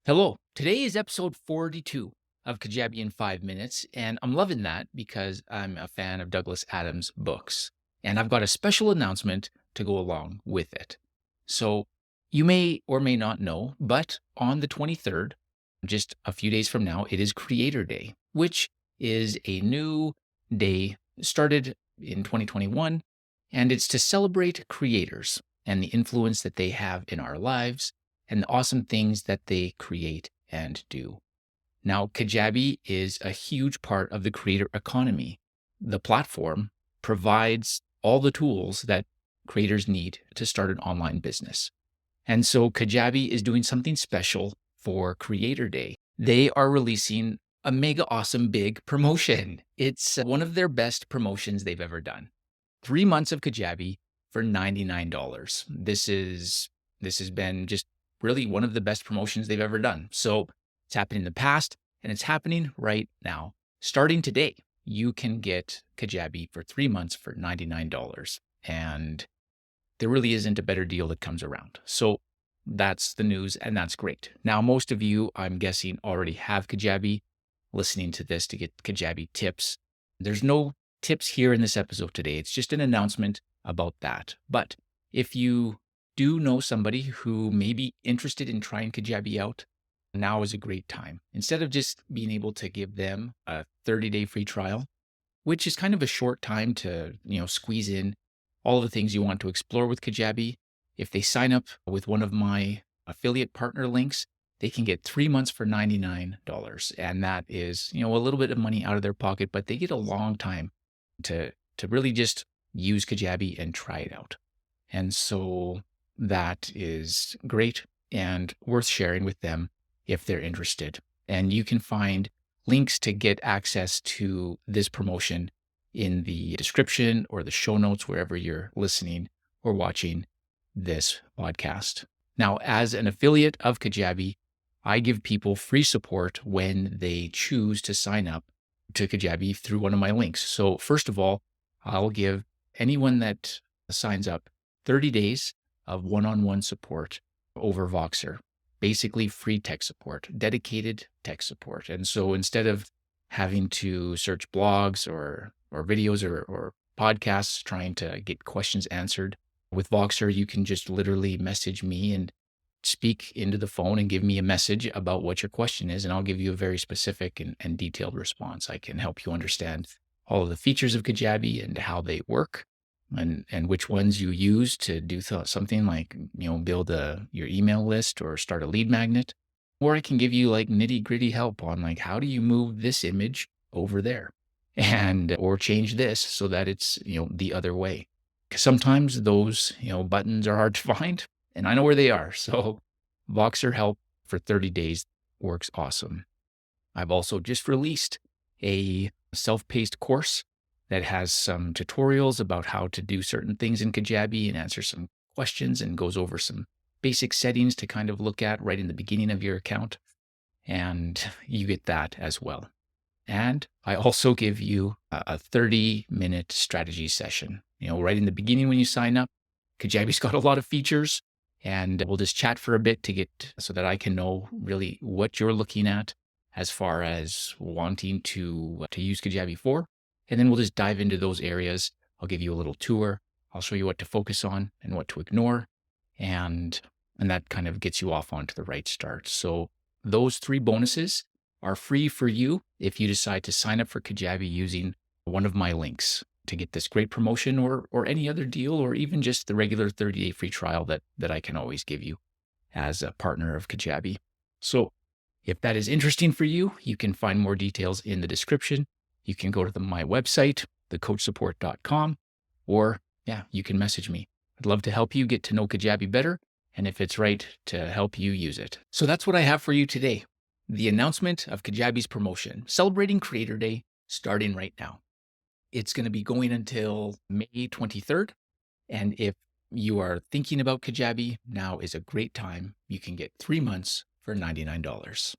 Hello. Today is episode 42 of Kajabi in 5 minutes, and I'm loving that because I'm a fan of Douglas Adams' books. And I've got a special announcement to go along with it. So, you may or may not know, but on the 23rd, just a few days from now, it is Creator Day, which is a new day started in 2021, and it's to celebrate creators and the influence that they have in our lives and the awesome things that they create and do. Now, Kajabi is a huge part of the creator economy. The platform provides all the tools that creators need to start an online business. And so Kajabi is doing something special for Creator Day. They are releasing a mega awesome big promotion. It's one of their best promotions they've ever done. 3 months of Kajabi for $99. This has been just really one of the best promotions they've ever done. So it's happened in the past and it's happening right now. Starting today, you can get Kajabi for 3 months for $99. And there really isn't a better deal that comes around. So that's the news, and that's great. Now, most of you, I'm guessing, already have Kajabi, listening to this to get Kajabi tips. There's no tips here in this episode today. It's just an announcement about that. But if you do know somebody who may be interested in trying Kajabi out, now is a great time. Instead of just being able to give them a 30-day free trial, which is kind of a short time to, squeeze in all of the things you want to explore with Kajabi. If they sign up with one of my affiliate partner links, they can get 3 months for $99. And that is, a little bit of money out of their pocket, but they get a long time to really just use Kajabi and try it out. And so that is great and worth sharing with them if they're interested. And you can find links to get access to this promotion in the description or the show notes, wherever you're listening or watching this podcast. Now, as an affiliate of Kajabi, I give people free support when they choose to sign up to Kajabi through one of my links. So first of all, I'll give anyone that signs up 30 days of one-on-one support over Voxer, basically free tech support, dedicated tech support. And so instead of having to search blogs or videos or podcasts trying to get questions answered, with Voxer, you can just literally message me and speak into the phone and give me a message about what your question is, and I'll give you a very specific and detailed response. I can help you understand all of the features of Kajabi and how they work, and which ones you use to do something like, build your email list or start a lead magnet. Or I can give you like nitty gritty help on like, how do you move this image over there or change this so that it's, the other way. Because sometimes those, buttons are hard to find, and I know where they are. So Voxer help for 30 days works awesome. I've also just released a self-paced course that has some tutorials about how to do certain things in Kajabi and answer some questions and goes over some basic settings to kind of look at right in the beginning of your account. And you get that as well. And I also give you a 30-minute strategy session. Right in the beginning when you sign up. Kajabi's got a lot of features, and we'll just chat for a bit to get so that I can know really what you're looking at as far as wanting to use Kajabi for. And then we'll just dive into those areas. I'll give you a little tour. I'll show you what to focus on and what to ignore. And that kind of gets you off onto the right start. So those 3 bonuses are free for you if you decide to sign up for Kajabi using one of my links to get this great promotion or any other deal, or even just the regular 30-day free trial that I can always give you as a partner of Kajabi. So if that is interesting for you, you can find more details in the description. You can go to my website, thecoachsupport.com, or you can message me. I'd love to help you get to know Kajabi better, and if it's right, to help you use it. So that's what I have for you today. The announcement of Kajabi's promotion, celebrating Creator Day, starting right now. It's going to be going until May 23rd. And if you are thinking about Kajabi, now is a great time. You can get 3 months for $99.